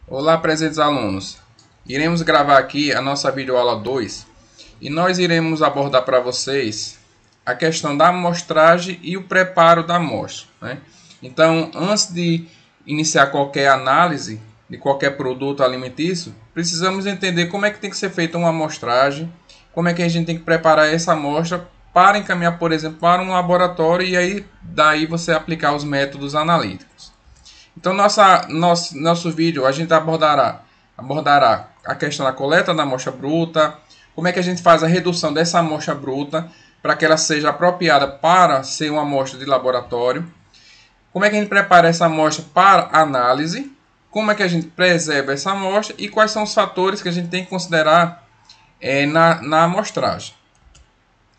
Olá, presentes alunos. Iremos gravar aqui a nossa videoaula 2 e nós iremos abordar para vocês a questão da amostragem e o preparo da amostra, né? Então, antes de iniciar qualquer análise de qualquer produto alimentício, precisamos entender como é que tem que ser feita uma amostragem, como é que a gente tem que preparar essa amostra para encaminhar, por exemplo, para um laboratório e aí daí você aplicar os métodos analíticos. Então, nosso vídeo a gente abordará a questão da coleta da amostra bruta, como é que a gente faz a redução dessa amostra bruta para que ela seja apropriada para ser uma amostra de laboratório, como é que a gente prepara essa amostra para análise, como é que a gente preserva essa amostra e quais são os fatores que a gente tem que considerar na amostragem,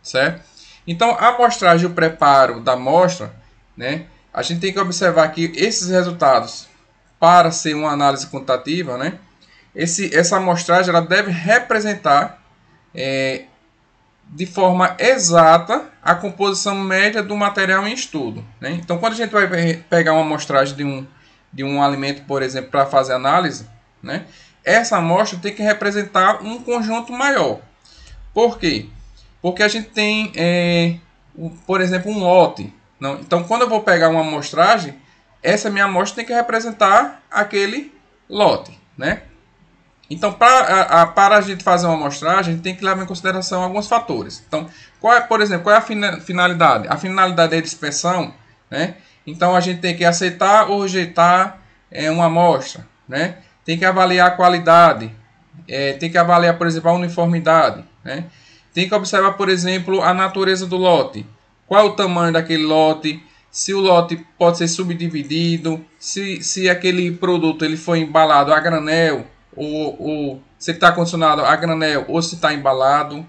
certo? Então, a amostragem e o preparo da amostra, né? A gente tem que observar que esses resultados, para ser uma análise quantitativa, né, essa amostragem ela deve representar de forma exata a composição média do material em estudo, né? Então, quando a gente vai pegar uma amostragem de um alimento, por exemplo, para fazer análise, né, essa amostra tem que representar um conjunto maior. Por quê? Porque a gente tem, por exemplo, um lote. Não, então, quando eu vou pegar uma amostragem, essa minha amostra tem que representar aquele lote, né? Então, para a gente fazer uma amostragem, a gente tem que levar em consideração alguns fatores. Então, por exemplo, qual é a finalidade? A finalidade é a dispersão, né? Então, a gente tem que aceitar ou rejeitar uma amostra, né? Tem que avaliar a qualidade, tem que avaliar, por exemplo, a uniformidade, né? Tem que observar, por exemplo, a natureza do lote. Qual é o tamanho daquele lote? Se o lote pode ser subdividido, se aquele produto ele foi embalado a granel, ou se está condicionado a granel, ou se está embalado.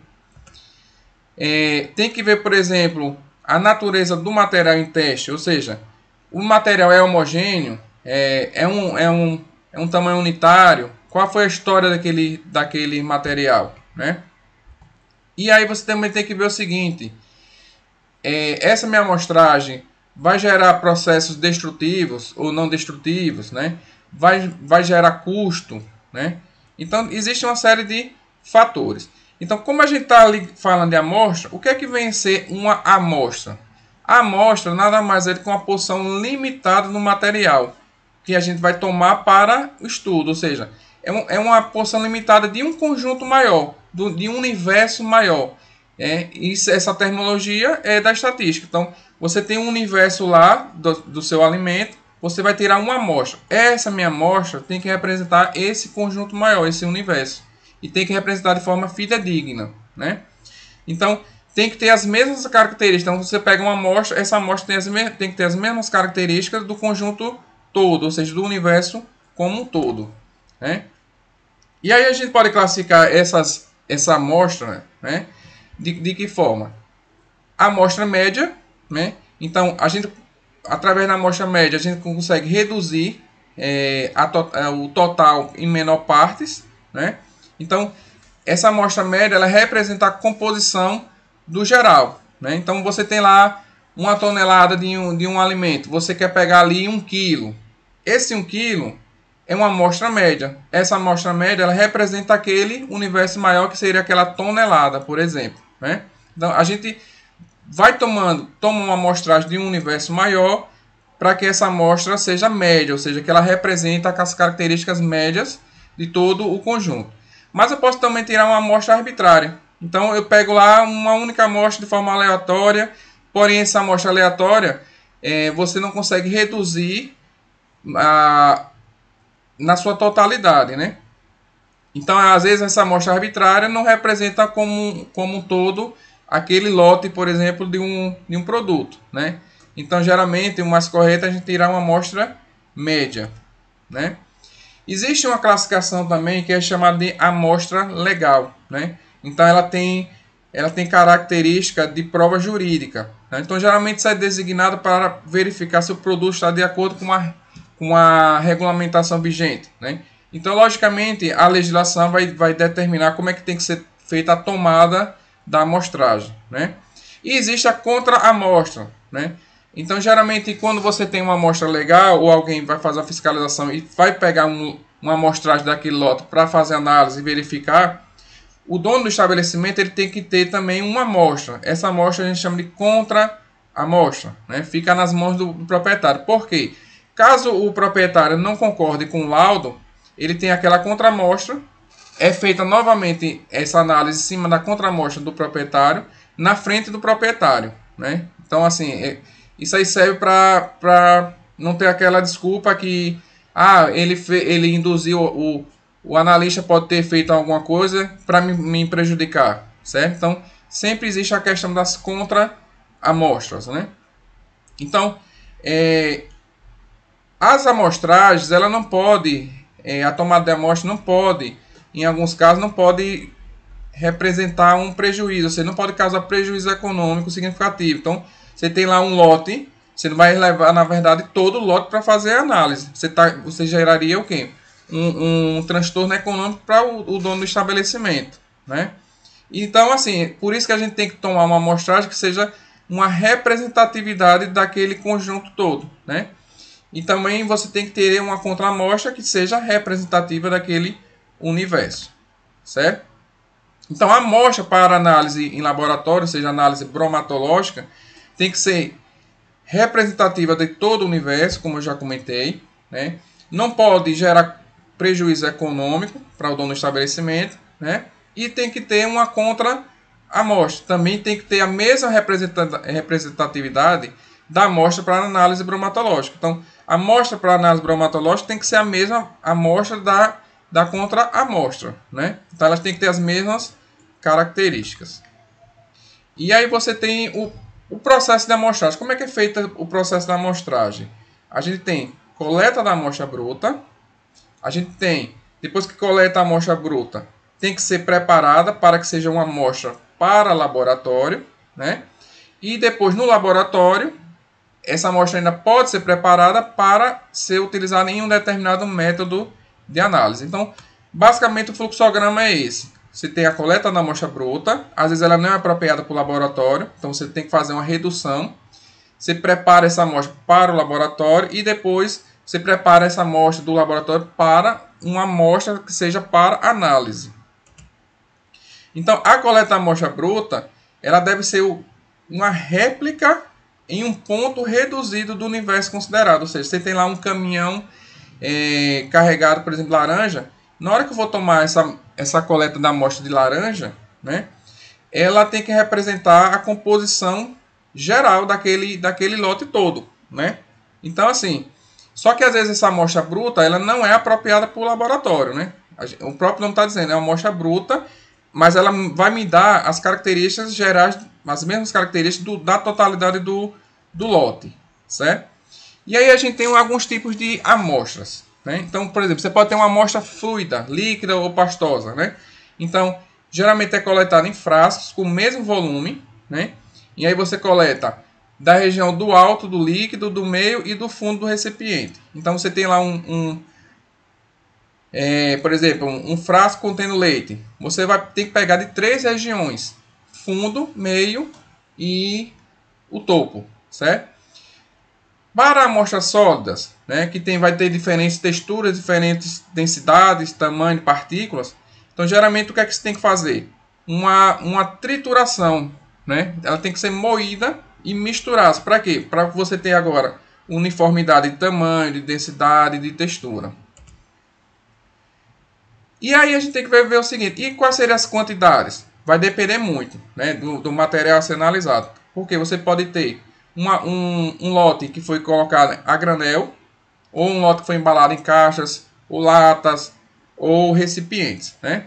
Tem que ver, por exemplo, a natureza do material em teste, ou seja, o material é homogêneo, é um tamanho unitário, qual foi a história daquele material, né? E aí você também tem que ver o seguinte, essa minha amostragem vai gerar processos destrutivos ou não destrutivos, né? Vai gerar custo, né? Então, existe uma série de fatores. Então, como a gente está ali falando de amostra, o que é que vem a ser uma amostra? A amostra nada mais é do que uma porção limitada do material que a gente vai tomar para o estudo, ou seja, é uma porção limitada de um conjunto maior, de um universo maior. Essa terminologia é da estatística. Então, você tem um universo lá do seu alimento, você vai tirar uma amostra. Essa minha amostra tem que representar esse conjunto maior, esse universo. E tem que representar de forma fidedigna, né? Então, tem que ter as mesmas características. Então, você pega uma amostra, essa amostra tem que ter as mesmas características do conjunto todo, ou seja, do universo como um todo, né? E aí a gente pode classificar essa amostra, né? De que forma? A amostra média, né? Então, através da amostra média, a gente consegue reduzir o total em menor partes, né? Então, essa amostra média ela representa a composição do geral, né? Então, você tem lá uma tonelada de um alimento, você quer pegar ali 1 quilo. Esse 1 quilo é uma amostra média. Essa amostra média ela representa aquele universo maior que seria aquela tonelada, por exemplo, né? Então, a gente toma uma amostragem de um universo maior para que essa amostra seja média, ou seja, que ela representa as características médias de todo o conjunto. Mas eu posso também tirar uma amostra arbitrária. Então eu pego lá uma única amostra de forma aleatória, porém essa amostra aleatória você não consegue reduzir na sua totalidade, né? Então às vezes essa amostra arbitrária não representa como um todo aquele lote, por exemplo, de um produto, né? Então, geralmente, o mais correto é a gente tirar uma amostra média, né? Existe uma classificação também que é chamada de amostra legal, né? Então, ela tem característica de prova jurídica, né? Então, geralmente, isso é designado para verificar se o produto está de acordo com a regulamentação vigente, né? Então, logicamente, a legislação vai determinar como é que tem que ser feita a tomada da amostragem, né? E existe a contra-amostra, né? Então, geralmente, quando você tem uma amostra legal, ou alguém vai fazer uma fiscalização e vai pegar uma amostragem daquele lote para fazer análise e verificar, o dono do estabelecimento ele tem que ter também uma amostra. Essa amostra a gente chama de contra-amostra, né? Fica nas mãos do proprietário. Por quê? Caso o proprietário não concorde com o laudo, ele tem aquela contra-amostra, é feita novamente essa análise em cima da contra-amostra do proprietário, na frente do proprietário, né? Então, assim, isso aí serve para não ter aquela desculpa que ele induziu, o analista pode ter feito alguma coisa para me prejudicar, certo? Então, sempre existe a questão das contra-amostras, né? Então, as amostragens, ela não pode, a tomada de amostra não pode, em alguns casos, não pode representar um prejuízo, você não pode causar prejuízo econômico significativo. Então, você tem lá um lote, você não vai levar, na verdade, todo o lote para fazer a análise. Você geraria o quê? Um transtorno econômico para o dono do estabelecimento, né? Então, assim, por isso que a gente tem que tomar uma amostragem que seja uma representatividade daquele conjunto todo, né? E também você tem que ter uma contra-amostra que seja representativa daquele universo, certo? Então, a amostra para análise em laboratório, seja análise bromatológica, tem que ser representativa de todo o universo, como eu já comentei, né? Não pode gerar prejuízo econômico para o dono do estabelecimento, né? E tem que ter uma contra-amostra. Também tem que ter a mesma representatividade da amostra para análise bromatológica. Então, a amostra para análise bromatológica tem que ser a mesma amostra da contra-amostra, né? Então, elas têm que ter as mesmas características. E aí você tem o processo de amostragem. Como é que é feito o processo da amostragem? A gente tem coleta da amostra bruta. A gente tem, depois que coleta a amostra bruta, tem que ser preparada para que seja uma amostra para laboratório, né? E depois no laboratório, essa amostra ainda pode ser preparada para ser utilizada em um determinado método de análise. Então, basicamente o fluxograma é esse. Você tem a coleta da amostra bruta, às vezes ela não é apropriada para o laboratório, então você tem que fazer uma redução. Você prepara essa amostra para o laboratório e depois você prepara essa amostra do laboratório para uma amostra que seja para análise. Então, a coleta da amostra bruta, ela deve ser uma réplica em um ponto reduzido do universo considerado. Ou seja, você tem lá um caminhão carregado, por exemplo, laranja. Na hora que eu vou tomar essa coleta da amostra de laranja, né, ela tem que representar a composição geral daquele lote todo, né? Então, assim, só que às vezes essa amostra bruta ela não é apropriada para o laboratório, né? O próprio nome está dizendo, é uma amostra bruta, mas ela vai me dar as características gerais, as mesmas características da totalidade do lote, certo? E aí a gente tem alguns tipos de amostras, né? Então, por exemplo, você pode ter uma amostra fluida, líquida ou pastosa, né? Então, geralmente é coletada em frascos com o mesmo volume, né? E aí você coleta da região do alto do líquido, do meio e do fundo do recipiente. Então você tem lá por exemplo, um frasco contendo leite. Você vai ter que pegar de 3 regiões: fundo, meio e o topo, certo? Para amostras sólidas, né, que vai ter diferentes texturas, diferentes densidades, tamanho de partículas. Então, geralmente, o que é que você tem que fazer? Uma trituração, né? Ela tem que ser moída e misturada. Para quê? Para você ter agora uniformidade de tamanho, de densidade, de textura. E aí a gente tem que ver o seguinte: e quais seriam as quantidades? Vai depender muito, né, do material a ser analisado. Porque você pode ter um lote que foi colocado a granel, ou um lote que foi embalado em caixas, ou latas, ou recipientes, né?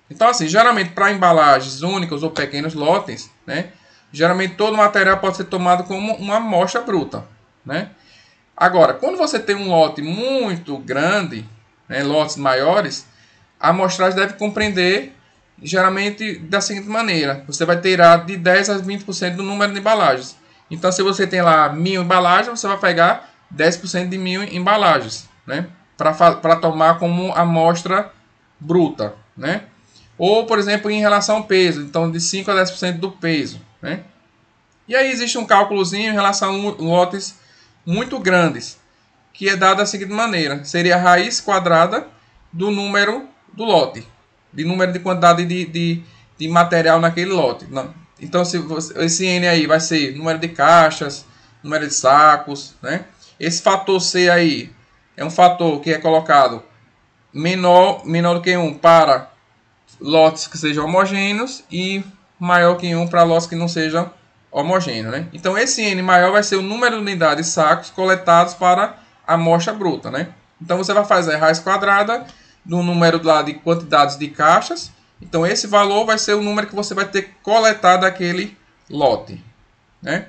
Então, assim, geralmente para embalagens únicas ou pequenos lotes, né, geralmente todo o material pode ser tomado como uma amostra bruta, né? Agora, quando você tem um lote muito grande, né, lotes maiores, a amostragem deve compreender geralmente da seguinte maneira: você vai ter de 10 a 20% do número de embalagens. Então, se você tem lá 1000 embalagens, você vai pegar 10% de 1000 embalagens, né, para tomar como amostra bruta, né? Ou, por exemplo, em relação ao peso, então de 5 a 10% do peso, né? E aí existe um cálculozinho em relação a lotes muito grandes, que é dado da seguinte maneira: seria a raiz quadrada do número do lote, de número de quantidade de material naquele lote. Então, esse N aí vai ser número de caixas, número de sacos, né? Esse fator C aí é um fator que é colocado menor do que 1 para lotes que sejam homogêneos e maior que 1 para lotes que não sejam homogêneos, né? Então, esse N maior vai ser o número de unidades de sacos coletados para a amostra bruta, né? Então, você vai fazer a raiz quadrada do número lá de quantidades de caixas. Então, esse valor vai ser o número que você vai ter que coletar daquele lote, né?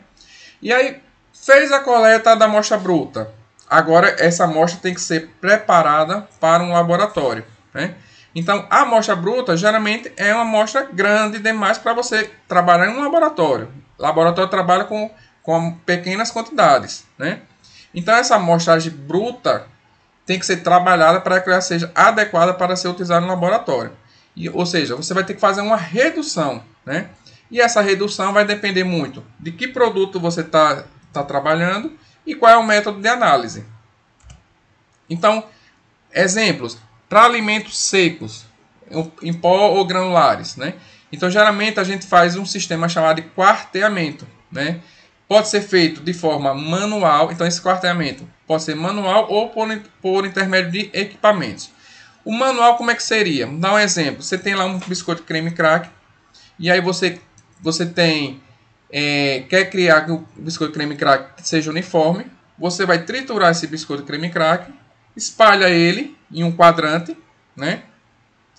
E aí, fez a coleta da amostra bruta. Agora, essa amostra tem que ser preparada para um laboratório, né? Então, a amostra bruta geralmente é uma amostra grande demais para você trabalhar em um laboratório. O laboratório trabalha com pequenas quantidades, né? Então, essa amostragem bruta tem que ser trabalhada para que ela seja adequada para ser utilizada no laboratório. Ou seja, você vai ter que fazer uma redução, né? E essa redução vai depender muito de que produto você está trabalhando e qual é o método de análise. Então, exemplos. Para alimentos secos, em pó ou granulares, né? Então, geralmente, a gente faz um sistema chamado de quarteamento, né? Pode ser feito de forma manual. Então, esse quarteamento pode ser manual ou por intermédio de equipamentos. O manual, como é que seria? Vou dar um exemplo. Você tem lá um biscoito creme crack. E aí você tem... quer criar que o biscoito creme crack seja uniforme. Você vai triturar esse biscoito creme crack. Espalha ele em um quadrante, né?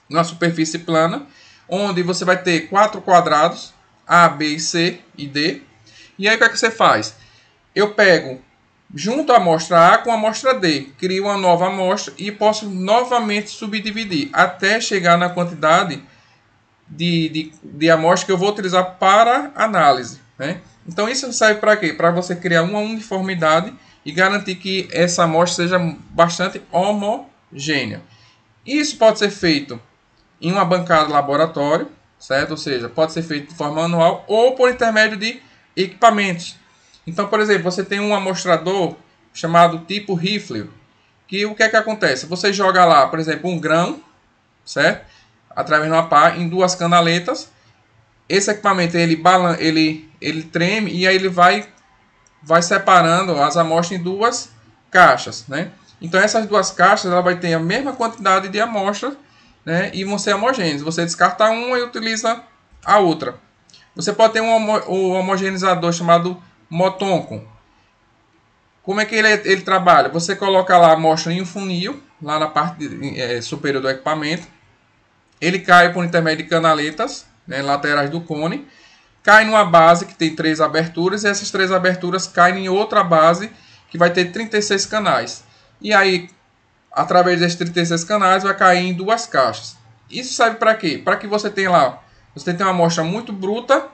Numa superfície plana. Onde você vai ter 4 quadrados. A, B, C e D. E aí o que é que você faz? Eu pego, junto a amostra A com a amostra D, crio uma nova amostra e posso novamente subdividir até chegar na quantidade de amostra que eu vou utilizar para análise, né? Então isso serve para quê? Para você criar uma uniformidade e garantir que essa amostra seja bastante homogênea. Isso pode ser feito em uma bancada de laboratório, certo? Ou seja, pode ser feito de forma manual ou por intermédio de equipamentos. Então, por exemplo, você tem um amostrador chamado tipo rifle, que o que é que acontece? Você joga lá, por exemplo, um grão, certo? Através de uma pá em 2 canaletas. Esse equipamento ele treme e aí ele vai separando as amostras em 2 caixas, né? Então essas 2 caixas ela vai ter a mesma quantidade de amostras, né? E vão ser homogêneas. Você descarta uma e utiliza a outra. Você pode ter um homogeneizador chamado Motonco. Como é que ele trabalha? Você coloca lá a amostra em um funil, lá na parte superior do equipamento. Ele cai por intermédio de canaletas, né, laterais do cone. Cai numa base que tem 3 aberturas. E essas 3 aberturas caem em outra base que vai ter 36 canais. E aí, através desses 36 canais, vai cair em 2 caixas. Isso serve para quê? Para que você tenha lá... Você tem uma amostra muito bruta,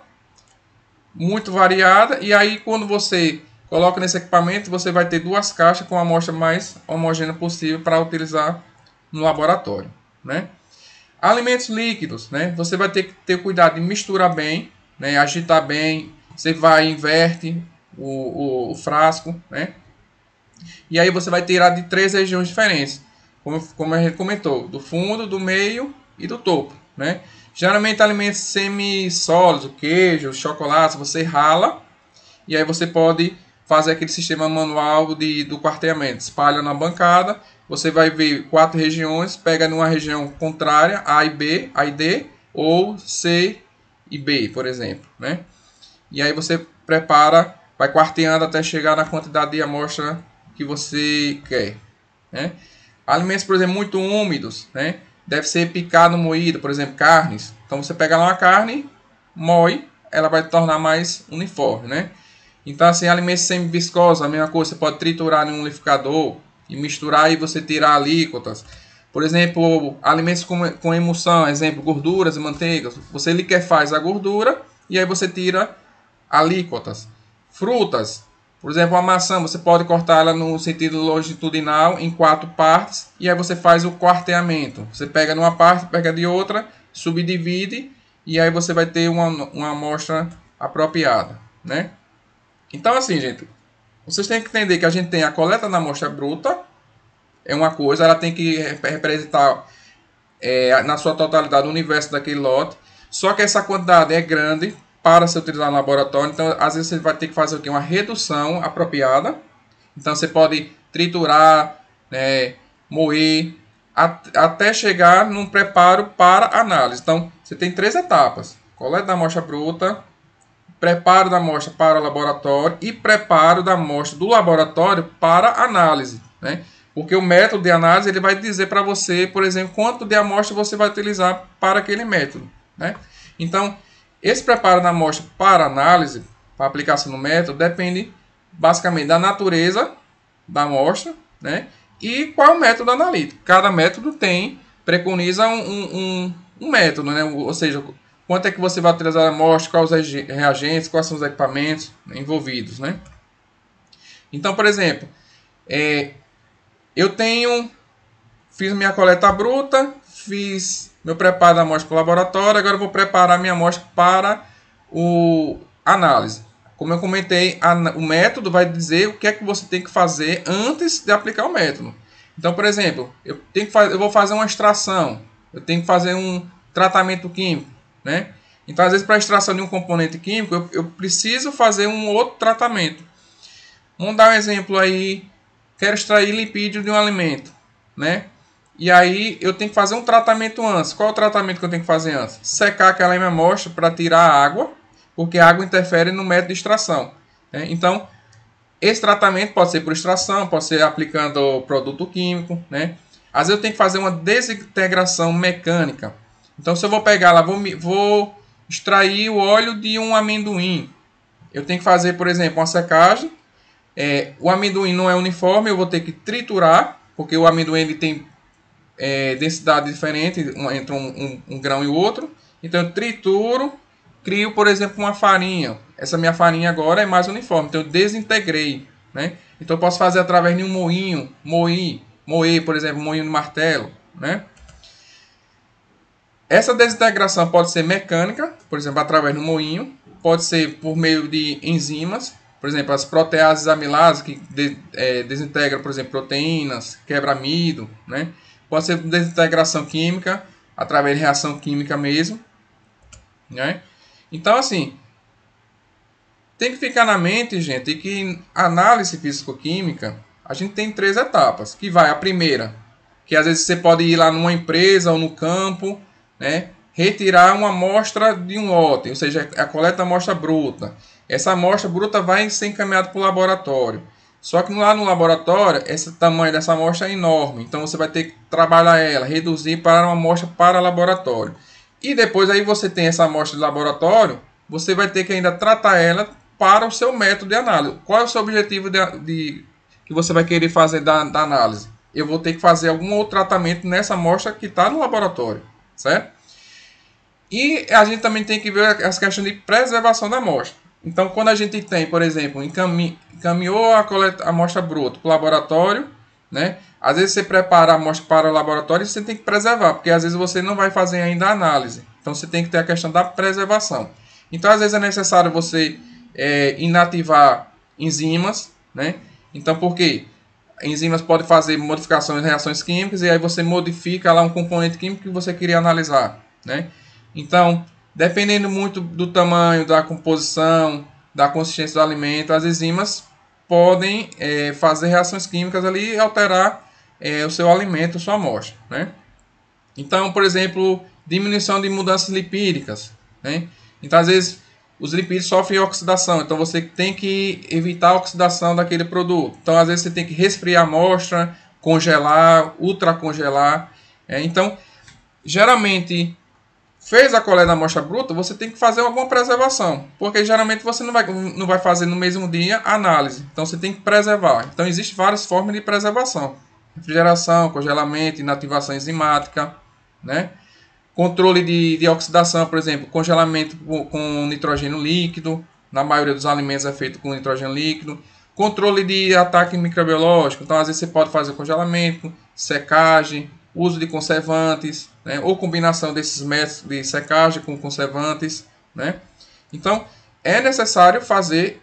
muito variada, e aí quando você coloca nesse equipamento, você vai ter 2 caixas com a amostra mais homogênea possível para utilizar no laboratório, né? Alimentos líquidos, né? Você vai ter que ter cuidado de misturar bem, né? Agitar bem, você vai inverte o frasco, né? E aí você vai tirar de 3 regiões diferentes, como a gente comentou, do fundo, do meio e do topo, né? Geralmente alimentos semi-sólidos, queijo, chocolate, você rala e aí você pode fazer aquele sistema manual do quarteamento. Espalha na bancada, você vai ver 4 regiões, pega numa região contrária, A e B, A e D, ou C e B, por exemplo, né? E aí você prepara, vai quarteando até chegar na quantidade de amostra que você quer, né? Alimentos, por exemplo, muito úmidos, né? Deve ser picado, moído, por exemplo, carnes. Então você pega lá uma carne, moe, ela vai tornar mais uniforme, né? Então assim, alimentos semi-viscosos, a mesma coisa, você pode triturar em um liquidificador e misturar e você tirar alíquotas. Por exemplo, alimentos com emulsão, exemplo, gorduras e manteigas. Você liquefaz a gordura e aí você tira alíquotas. Frutas, por exemplo, a maçã, você pode cortar ela no sentido longitudinal em 4 partes e aí você faz o quarteamento. Você pega numa parte, pega de outra, subdivide e aí você vai ter uma amostra apropriada, né? Então, assim, gente, vocês têm que entender que a gente tem a coleta da amostra bruta, é uma coisa, ela tem que representar na sua totalidade o universo daquele lote, só que essa quantidade é grande para ser utilizada no laboratório, então às vezes você vai ter que fazer o quê? Uma redução apropriada. Então você pode triturar, né, moer, até chegar num preparo para análise. Então você tem 3 etapas: coleta da amostra bruta, preparo da amostra para o laboratório e preparo da amostra do laboratório para análise, né? Porque o método de análise ele vai dizer para você, por exemplo, quanto de amostra você vai utilizar para aquele método, né? Então, esse preparo da amostra para análise, para aplicação no método, depende basicamente da natureza da amostra, né? E qual é o método analítico. Cada método preconiza um método, né? Ou seja, quanto é que você vai utilizar a amostra, quais os reagentes, quais são os equipamentos envolvidos, né? Então, por exemplo, eu fiz minha coleta bruta, fiz meu preparo da amostra para o laboratório, agora eu vou preparar minha amostra para análise. Como eu comentei, o método vai dizer o que é que você tem que fazer antes de aplicar o método. Então, por exemplo, eu vou fazer uma extração, eu tenho que fazer um tratamento químico, né? Então, às vezes, para a extração de um componente químico, eu preciso fazer um outro tratamento. Vamos dar um exemplo aí. Quero extrair lipídio de um alimento, né? E aí eu tenho que fazer um tratamento antes. Qual é o tratamento que eu tenho que fazer antes? Secar aquela minha amostra para tirar a água, porque a água interfere no método de extração, né? Então, esse tratamento pode ser por extração, pode ser aplicando produto químico, né? Às vezes eu tenho que fazer uma desintegração mecânica. Então, se eu vou pegar lá, vou extrair o óleo de um amendoim. Eu tenho que fazer, por exemplo, uma secagem. O amendoim não é uniforme, eu vou ter que triturar, porque o amendoim ele tem densidade diferente entre um grão e o outro. Então eu trituro, crio, por exemplo, uma farinha. Essa minha farinha agora é mais uniforme, então eu desintegrei, né? Então eu posso fazer através de um moinho, moer, por exemplo, moinho de martelo, né? Essa desintegração pode ser mecânica, por exemplo, através do moinho, pode ser por meio de enzimas, por exemplo, as proteases amilases que desintegram, por exemplo, proteínas, quebra amido, né? Pode ser desintegração química, através de reação química mesmo, né? Então, assim, tem que ficar na mente, gente, que a análise físico-química, a gente tem 3 etapas, que vai a primeira, que às vezes você pode ir lá numa empresa ou no campo, né? Retirar uma amostra de um lote, ou seja, a coleta da amostra bruta. Essa amostra bruta vai ser encaminhada para o laboratório. Só que lá no laboratório, esse tamanho dessa amostra é enorme. Então você vai ter que trabalhar ela, reduzir para uma amostra para laboratório. E depois aí você tem essa amostra de laboratório, você vai ter que ainda tratar ela para o seu método de análise. Qual é o seu objetivo que você vai querer fazer da análise? Eu vou ter que fazer algum outro tratamento nessa amostra que está no laboratório, certo? E a gente também tem que ver as questões de preservação da amostra. Então, quando a gente tem, por exemplo, encaminhou a amostra bruta para o laboratório, né? Às vezes você prepara a amostra para o laboratório e você tem que preservar, porque às vezes você não vai fazer ainda a análise. Então, você tem que ter a questão da preservação. Então, às vezes é necessário você inativar enzimas, né? Então, por quê? Enzimas podem fazer modificações em reações químicas e aí você modifica lá um componente químico que você queria analisar, né? Então, dependendo muito do tamanho, da composição, da consistência do alimento, as enzimas podem fazer reações químicas ali e alterar o seu alimento, a sua amostra, né? Então, por exemplo, diminuição de mudanças lipídicas, né? Então, às vezes, os lipídios sofrem oxidação, então você tem que evitar a oxidação daquele produto. Então, às vezes, você tem que resfriar a amostra, congelar, ultracongelar. Então, geralmente, fez a coleta da amostra bruta, você tem que fazer alguma preservação, porque geralmente você não vai fazer no mesmo dia a análise, então você tem que preservar. Então existem várias formas de preservação: refrigeração, congelamento, inativação enzimática, né? Controle de oxidação, por exemplo, congelamento com nitrogênio líquido, na maioria dos alimentos é feito com nitrogênio líquido. Controle de ataque microbiológico, então às vezes você pode fazer congelamento, secagem, uso de conservantes, né? Ou combinação desses métodos de secagem com conservantes, né? Então, é necessário fazer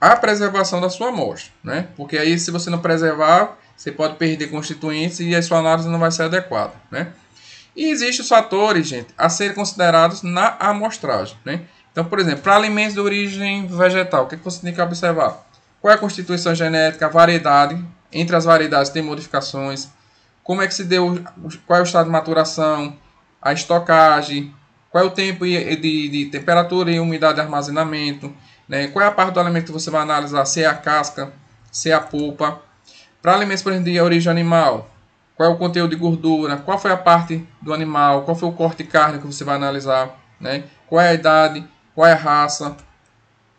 a preservação da sua amostra, né? Porque aí, se você não preservar, você pode perder constituintes e a sua análise não vai ser adequada, né? E existem os fatores, gente, a serem considerados na amostragem, né? Então, por exemplo, para alimentos de origem vegetal, o que você tem que observar? Qual é a constituição genética, a variedade, entre as variedades tem modificações, como é que se deu, qual é o estado de maturação, a estocagem, qual é o tempo de temperatura e umidade de armazenamento, né? Qual é a parte do alimento que você vai analisar, se é a casca, se é a polpa. Para alimentos, por exemplo, de origem animal, qual é o conteúdo de gordura, qual foi a parte do animal, qual foi o corte de carne que você vai analisar, né? Qual é a idade, qual é a raça,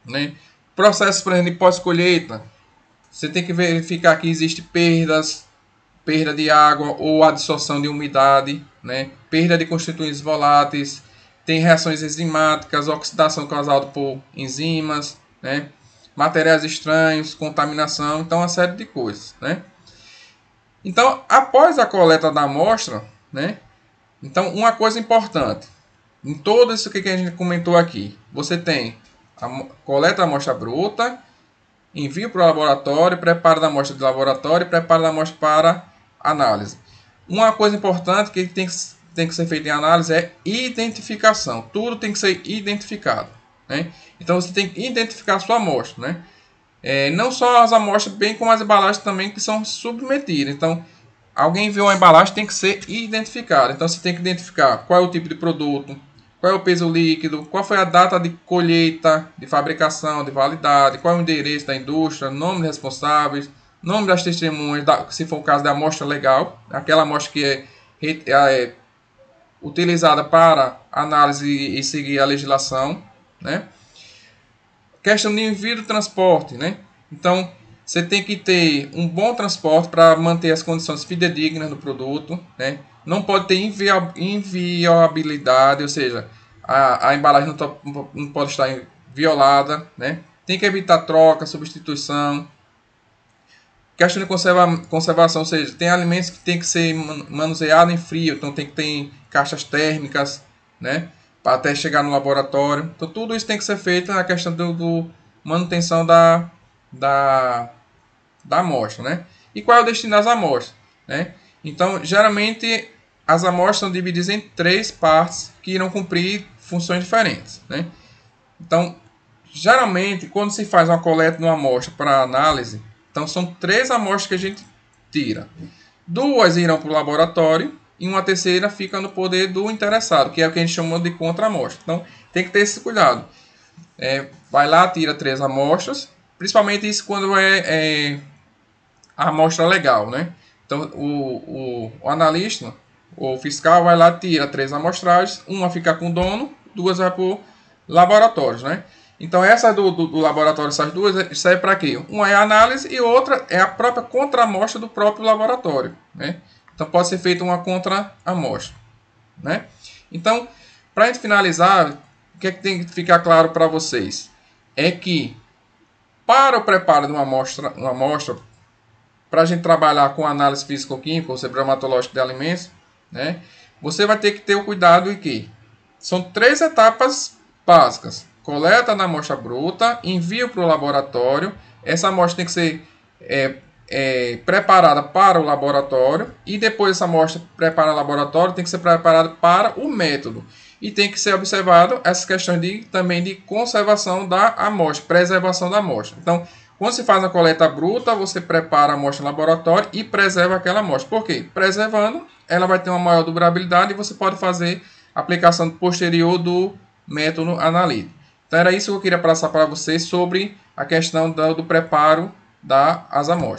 né? Processo, por exemplo, de pós-colheita, você tem que verificar que existe perda de água ou adsorção de umidade, né? Perda de constituintes voláteis, tem reações enzimáticas, oxidação causada por enzimas, né? Materiais estranhos, contaminação, então uma série de coisas, né? Então, após a coleta da amostra, né? Então, uma coisa importante, em tudo isso que a gente comentou aqui, você tem a coleta da amostra bruta, envio para o laboratório, preparo da amostra de laboratório e preparo da amostra para análise. Uma coisa importante que tem que ser feita em análise é identificação. Tudo tem que ser identificado, né? Então você tem que identificar a sua amostra, né? Não só as amostras, bem como as embalagens também que são submetidas. Então, alguém viu uma embalagem, tem que ser identificada. Então você tem que identificar qual é o tipo de produto, qual é o peso líquido, qual foi a data de colheita, de fabricação, de validade, qual é o endereço da indústria, nome dos responsáveis, nome das testemunhas, se for o caso da amostra legal, aquela amostra que é utilizada para análise e seguir a legislação, né? Questão de envio do transporte, né? Então, você tem que ter um bom transporte para manter as condições fidedignas do produto, né? Não pode ter inviolabilidade, ou seja, a embalagem não pode estar violada, né? Tem que evitar troca, substituição. Questão de conservação, ou seja, tem alimentos que tem que ser manuseados em frio, então tem que ter caixas térmicas, né? Para até chegar no laboratório. Então tudo isso tem que ser feito na questão do manutenção da amostra, né? E qual é o destino das amostras, né? Então, geralmente as amostras são divididas em 3 partes que irão cumprir funções diferentes, né? Então, geralmente, quando se faz uma coleta de uma amostra para análise, então são 3 amostras que a gente tira. 2 irão para o laboratório e uma terceira fica no poder do interessado, que é o que a gente chama de contra-amostra. Então, tem que ter esse cuidado. Vai lá, tira 3 amostras, principalmente isso quando é a amostra legal, né? Então, o analista, o fiscal, vai lá, tira 3 amostragens, uma fica com o dono, 2 vai para o laboratório, né? Então, essa do laboratório, essas 2, serve para quê? Uma é a análise e outra é a própria contra-amostra do próprio laboratório, né? Então, pode ser feita uma contra-amostra, né? Então, para a gente finalizar, o que é que tem que ficar claro para vocês? É que, para o preparo de uma amostra para a gente trabalhar com análise físico-química ou bromatológica de alimentos, né? Você vai ter que ter o cuidado de que são 3 etapas básicas. Coleta da amostra bruta, envio para o laboratório. Essa amostra tem que ser preparada para o laboratório. E depois essa amostra preparada no laboratório tem que ser preparada para o método. E tem que ser observado essas questões também de conservação da amostra, preservação da amostra. Então, quando se faz a coleta bruta, você prepara a amostra no laboratório e preserva aquela amostra. Por quê? Preservando, ela vai ter uma maior durabilidade e você pode fazer a aplicação posterior do método analítico. Então, era isso que eu queria passar para vocês sobre a questão do preparo das amostras.